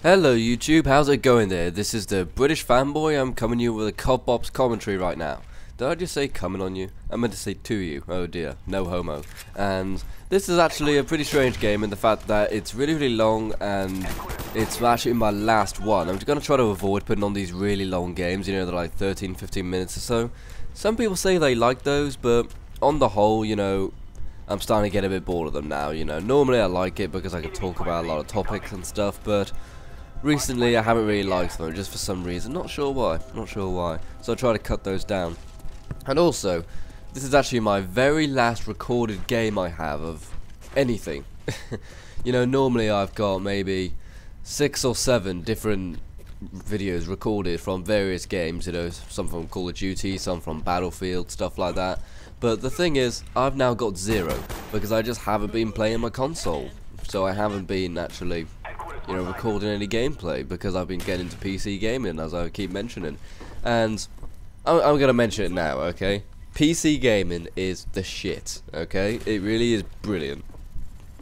Hello YouTube, how's it going there? This is the British fanboy. I'm coming to you with a Cod Bops commentary right now. Did I just say coming on you? I meant to say to you. Oh dear, no homo. And this is actually a pretty strange game in the fact that it's really long and it's actually my last one. I'm going to try to avoid putting on these really long games, you know, they're like 13-15 minutes or so. Some people say they like those, but on the whole, you know, I'm starting to get a bit bored of them now, you know. Normally I like it because I can talk about a lot of topics and stuff, but recently I haven't really liked them, just for some reason. Not sure why. So I try to cut those down. And also, this is actually my very last recorded game I have of anything. You know, normally I've got maybe 6 or 7 different videos recorded from various games, you know, some from Call of Duty, some from Battlefield, stuff like that. But the thing is, I've now got 0, because I just haven't been playing my console. So I haven't been actually, you know, recording any gameplay, because I've been getting into PC gaming, as I keep mentioning. And I'm gonna mention it now, okay? PC gaming is the shit, okay? It really is brilliant.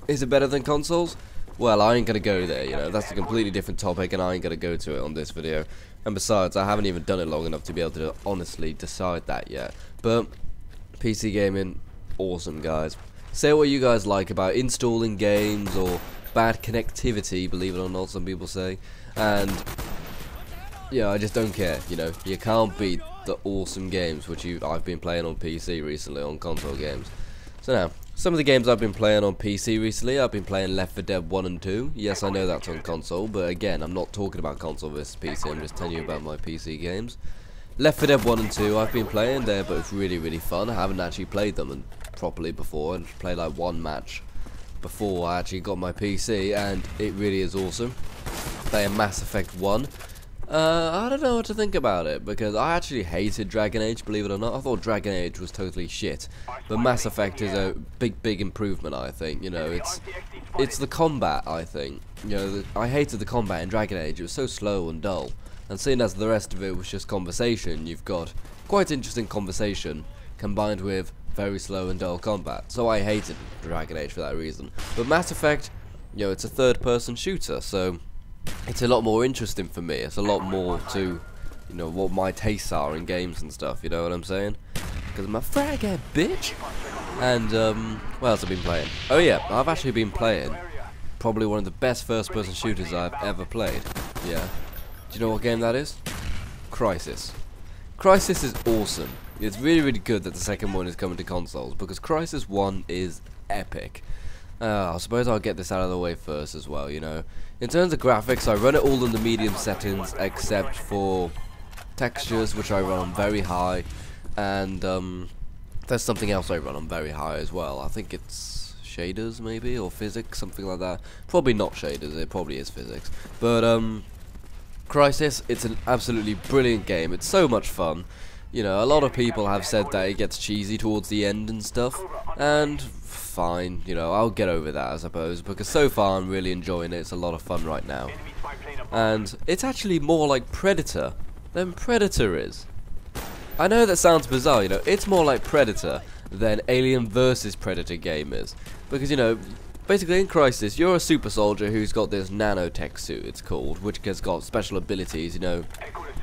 Is it better than consoles? Well, I ain't gonna go there, you know, that's a completely different topic and I ain't gonna go to it on this video. And besides, I haven't even done it long enough to be able to honestly decide that yet. But PC gaming, awesome, guys. Say what you guys like about installing games or bad connectivity, believe it or not, some people say. And yeah, I just don't care, you know. You can't beat the awesome games which I've been playing on PC recently, on console games. So now, some of the games I've been playing on PC recently, I've been playing Left 4 Dead 1 and 2. Yes, I know that's on console, but again, I'm not talking about console versus PC, I'm just telling you about my PC games. Left 4 Dead 1 and 2 I've been playing, they're both really fun. I haven't actually played them properly before, and played like one match before I actually got my PC, and it really is awesome. Playing Mass Effect 1. I don't know what to think about it, because I actually hated Dragon Age, believe it or not. I thought Dragon Age was totally shit, but Mass Effect is a big improvement, I think. You know, it's the combat, I think. You know, I hated the combat in Dragon Age. It was so slow and dull, and seeing as the rest of it was just conversation, you've got quite interesting conversation combined with very slow and dull combat. So I hated Dragon Age for that reason. But Mass Effect, you know, it's a third-person shooter, so it's a lot more interesting for me. It's a lot more to, you know, what my tastes are in games and stuff, you know what I'm saying? Because I'm a fraghead, bitch! And, what else have I been playing? Oh yeah, I've actually been playing probably one of the best first-person shooters I've ever played. Yeah. Do you know what game that is? Crysis. Crysis is awesome. It's really good that the second one is coming to consoles, because Crysis 1 is epic. I suppose I'll get this out of the way first as well, you know. In terms of graphics, I run it all in the medium settings except for textures, which I run on very high, and there's something else I run on very high as well. I think it's shaders maybe, or physics, something like that. Probably not shaders, it probably is physics. But Crysis, it's an absolutely brilliant game. It's so much fun. You know, a lot of people have said that it gets cheesy towards the end and stuff, and fine, you know, I'll get over that, I suppose, because so far I'm really enjoying it. It's a lot of fun right now. And it's actually more like Predator than Predator is. I know that sounds bizarre, you know, it's more like Predator than Alien vs Predator game is. Because, you know, basically in Crysis, you're a super soldier who's got this nanotech suit, it's called, which has got special abilities, you know.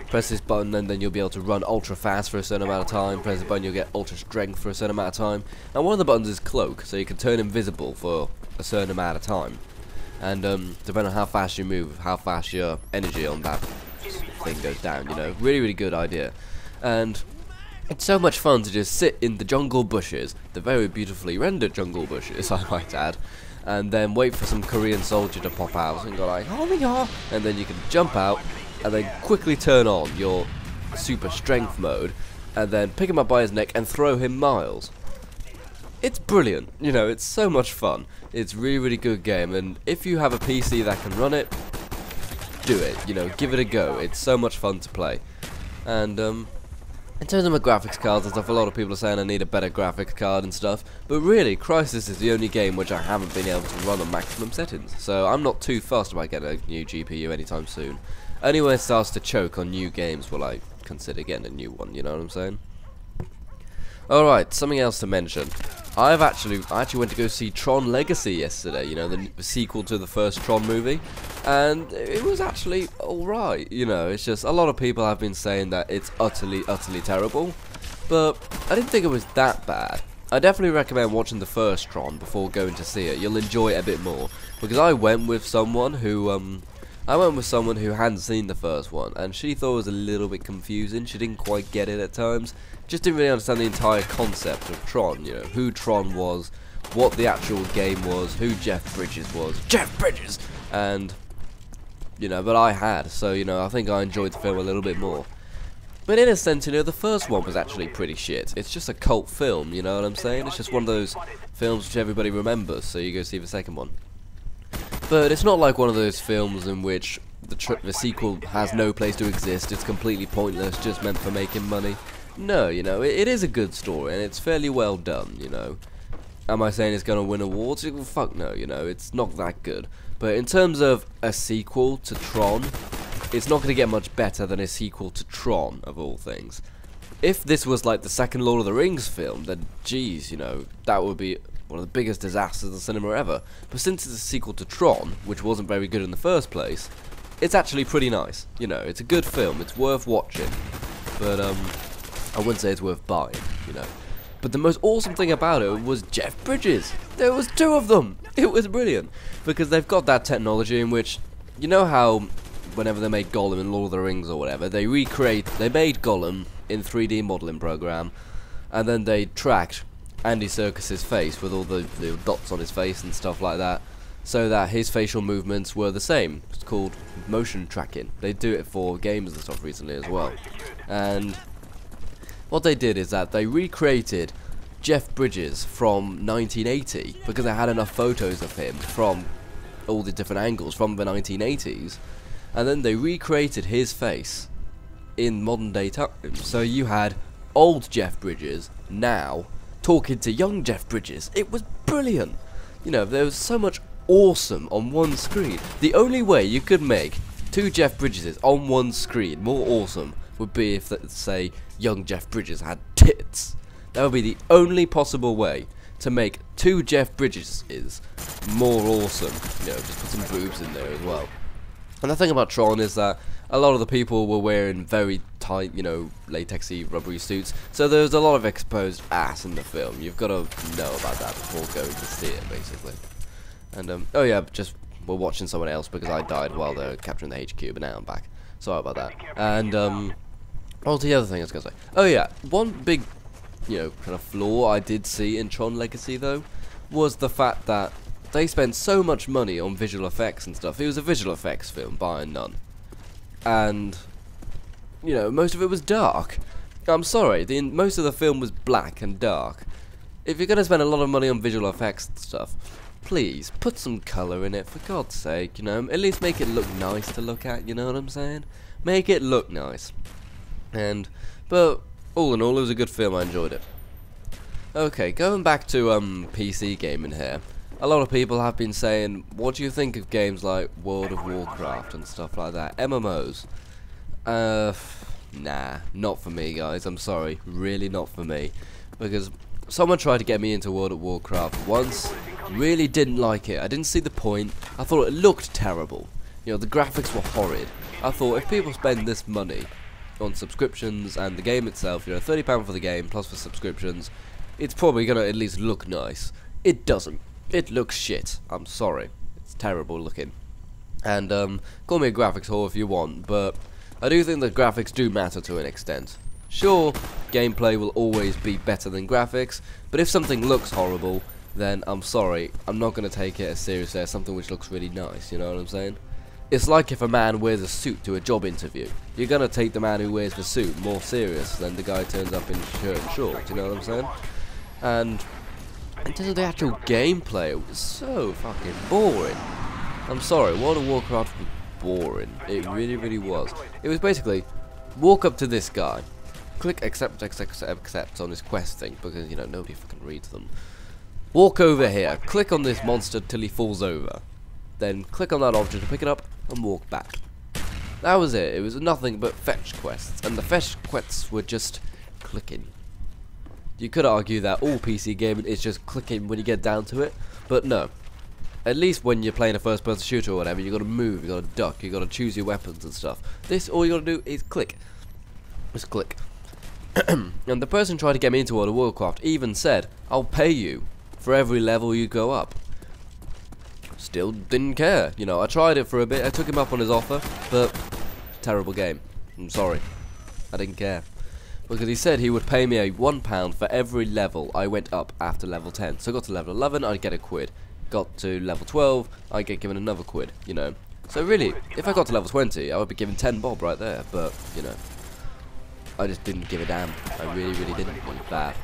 Press this button and then you'll be able to run ultra fast for a certain amount of time. Press the button, you'll get ultra strength for a certain amount of time. And one of the buttons is cloak, so you can turn invisible for a certain amount of time. And depending on how fast you move, how fast your energy on that thing goes down, you know. Really good idea. And it's so much fun to just sit in the jungle bushes, the very beautifully rendered jungle bushes, I might add, and then wait for some Korean soldier to pop out and go like, oh my god, and then you can jump out and then quickly turn on your super strength mode and then pick him up by his neck and throw him miles. It's brilliant, you know, it's so much fun. It's really good game, and if you have a PC that can run it, do it, you know, give it a go. It's so much fun to play. And in terms of my graphics cards and stuff, a lot of people are saying I need a better graphics card and stuff, but really, Crysis is the only game which I haven't been able to run on maximum settings, so I'm not too fussed about getting a new GPU anytime soon. Only when it starts to choke on new games will I consider getting a new one, you know what I'm saying? Alright, something else to mention. I actually went to go see Tron Legacy yesterday, you know, the sequel to the first Tron movie, and it was actually alright, you know. It's just a lot of people have been saying that it's utterly terrible, but I didn't think it was that bad. I definitely recommend watching the first Tron before going to see it. You'll enjoy it a bit more, because I went with someone who hadn't seen the first one, and she thought it was a little bit confusing. She didn't quite get it at times. Just didn't really understand the entire concept of Tron, you know, who Tron was, what the actual game was, who Jeff Bridges was. Jeff Bridges! And, you know, but I had, so, you know, I think I enjoyed the film a little bit more. But in a sense, you know, the first one was actually pretty shit. It's just a cult film, you know what I'm saying? It's just one of those films which everybody remembers, so you go see the second one. But it's not like one of those films in which the sequel has no place to exist, it's completely pointless, just meant for making money. No, you know, it is a good story, and it's fairly well done, you know. Am I saying it's going to win awards? Well, fuck no, you know, it's not that good. But in terms of a sequel to Tron, it's not going to get much better than a sequel to Tron, of all things. If this was like the second Lord of the Rings film, then geez, you know, that would be one of the biggest disasters of cinema ever. But since it's a sequel to Tron, which wasn't very good in the first place, it's actually pretty nice. You know, it's a good film, it's worth watching. But, I wouldn't say it's worth buying, you know. But the most awesome thing about it was Jeff Bridges. There was 2 of them. It was brilliant. Because they've got that technology in which, you know how whenever they made Gollum in Lord of the Rings or whatever, they made Gollum in 3D modeling program, and then they tracked Andy Serkis's face with all the dots on his face and stuff like that, so that his facial movements were the same. It's called motion tracking. They do it for games and stuff recently as well. And what they did is that they recreated Jeff Bridges from 1980 because they had enough photos of him from all the different angles from the 1980s, and then they recreated his face in modern day times. So you had old Jeff Bridges now talking to young Jeff Bridges. It was brilliant. You know, there was so much awesome on one screen. The only way you could make 2 Jeff Bridgeses on one screen more awesome would be if, let's say, young Jeff Bridges had tits. That would be the only possible way to make 2 Jeff Bridgeses more awesome. You know, just put some boobs in there as well. And the thing about Tron is that a lot of the people were wearing very tight, you know, latexy, rubbery suits, so there's a lot of exposed ass in the film. You've got to know about that before going to see it, basically. And, oh yeah, just, we're watching someone else because I died while they're capturing the HQ, but now I'm back. Sorry about that. And, what was the other thing I was going to say? Oh yeah, one big, you know, kind of flaw I did see in Tron Legacy, though, was the fact that they spent so much money on visual effects and stuff. It was a visual effects film, bar none. And, you know, most of it was dark. I'm sorry, most of the film was black and dark. If you're going to spend a lot of money on visual effects and stuff, please, put some colour in it, for God's sake, you know. At least make it look nice to look at, you know what I'm saying? Make it look nice. But, all in all, it was a good film, I enjoyed it. Okay, going back to, PC gaming here. A lot of people have been saying, what do you think of games like World of Warcraft and stuff like that? MMOs. Nah, not for me, guys. I'm sorry. Really not for me. Because someone tried to get me into World of Warcraft once. Really didn't like it. I didn't see the point. I thought it looked terrible. You know, the graphics were horrid. I thought if people spend this money on subscriptions and the game itself, you know, £30 for the game plus for subscriptions, it's probably going to at least look nice. It doesn't. It looks shit. I'm sorry. It's terrible looking. And, call me a graphics whore if you want, but I do think that graphics do matter to an extent. Sure, gameplay will always be better than graphics, but if something looks horrible, then I'm sorry, I'm not going to take it as seriously as something which looks really nice, you know what I'm saying? It's like if a man wears a suit to a job interview. You're going to take the man who wears the suit more serious than the guy who turns up in shirt and shorts, you know what I'm saying? And in terms of the actual gameplay, it was so fucking boring. I'm sorry, World of Warcraft was boring. It really, really was. It was basically, walk up to this guy, click accept on his quest thing, because, you know, nobody fucking reads them. Walk over here, click on this monster till he falls over. Then click on that object to pick it up, and walk back. That was it. It was nothing but fetch quests, and the fetch quests were just clicking. You could argue that all PC gaming is just clicking when you get down to it, but no. At least when you're playing a first-person shooter or whatever, you got to move, you got to duck, you got to choose your weapons and stuff. This, all you got to do is click. Just click. And the person trying to get me into World of Warcraft even said, "I'll pay you for every level you go up." Still didn't care. You know, I tried it for a bit, I took him up on his offer, but terrible game. I'm sorry. I didn't care. Because he said he would pay me a £1 for every level I went up after level 10. So I got to level 11, I'd get a quid. Got to level 12, I'd get given another quid, you know. So really, if I got to level 20, I would be given 10 bob right there, but, you know, I just didn't give a damn. I really didn't. It was bad.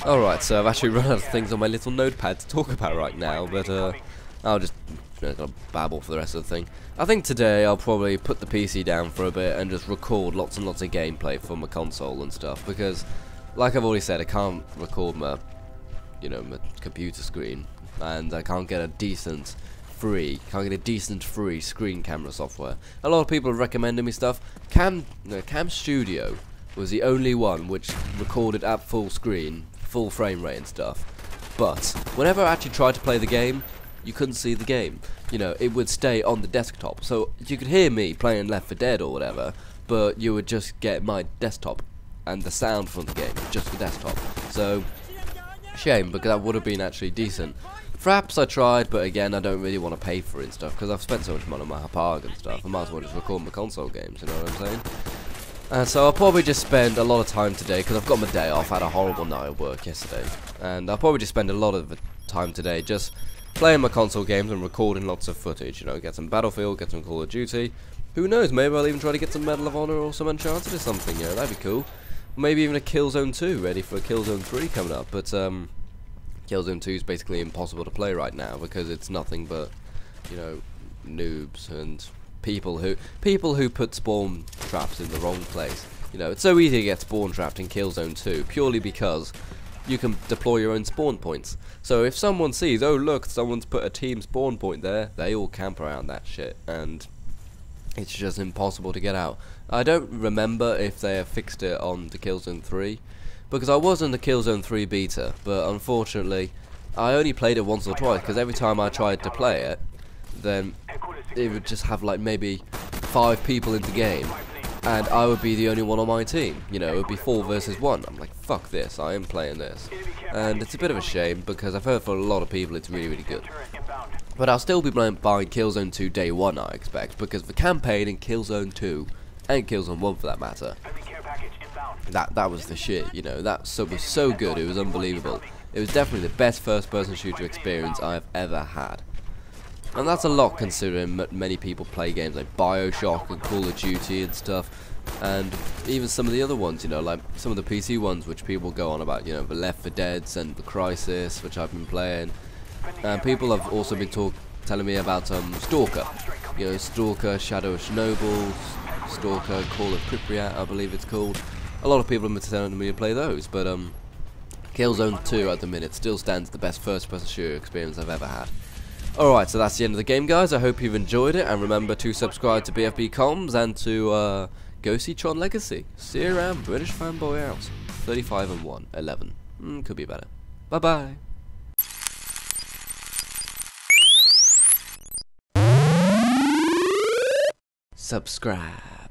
Alright, so I've actually run out of things on my little notepad to talk about right now, but I'll just babble for the rest of the thing. I think today I'll probably put the PC down for a bit and just record lots and lots of gameplay for my console and stuff, because, like I've already said, I can't record my computer screen, and I can't get a decent free screen camera software. A lot of people have recommended me stuff. Cam Studio was the only one which recorded at full screen, full frame rate and stuff. But whenever I actually tried to play the game, you couldn't see the game. You know, it would stay on the desktop, so you could hear me playing Left 4 Dead or whatever, but you would just get my desktop and the sound from the game, just the desktop. So shame, because that would have been actually decent. Fraps I tried, but again I don't really want to pay for it and stuff, because I've spent so much money on my park and stuff. I might as well just record my console games, you know what I'm saying? So I'll probably just spend a lot of time today, because I've got my day off. I had a horrible night at work yesterday, and I'll probably just spend a lot of the time today just playing my console games and recording lots of footage, you know, get some Battlefield, get some Call of Duty. Who knows, maybe I'll even try to get some Medal of Honor or some Uncharted or something, you know, that'd be cool. Maybe even a Killzone 2, ready for a Killzone 3 coming up, but Killzone 2 is basically impossible to play right now, because it's nothing but, you know, noobs and people who put spawn traps in the wrong place. You know, it's so easy to get spawn trapped in Killzone 2, purely because you can deploy your own spawn points. So if someone sees, oh look, someone's put a team spawn point there, they all camp around that shit, and it's just impossible to get out. I don't remember if they have fixed it on the Killzone 3, because I was in the Killzone 3 beta, but unfortunately I only played it once or twice, because every time I tried to play it, then it would just have like maybe 5 people in the game, and I would be the only one on my team. You know, it would be 4 versus 1. I'm like, fuck this, I am playing this. And it's a bit of a shame, because I've heard for a lot of people it's really good. But I'll still be buying Killzone 2 day 1, I expect, because the campaign in Killzone 2, and Killzone 1 for that matter, that was the shit, you know. That was so good, it was unbelievable. It was definitely the best first-person shooter experience I've ever had. And that's a lot, considering many people play games like BioShock and Call of Duty and stuff, and even some of the other ones, you know, like some of the PC ones which people go on about, you know, the Left 4 Deads and the Crisis, which I've been playing. And people have also been telling me about Stalker, you know, Stalker, Shadow of Chernobyl, Stalker, Call of Pripyat, I believe it's called. A lot of people have been telling me to play those, but Killzone 2 at the minute still stands the best first-person shooter experience I've ever had. Alright, so that's the end of the game, guys. I hope you've enjoyed it, and remember to subscribe to BfbComms and to go see Tron Legacy. See you around. British Fanboy out. 35 and 1, 11. Could be better. Bye bye. Subscribe.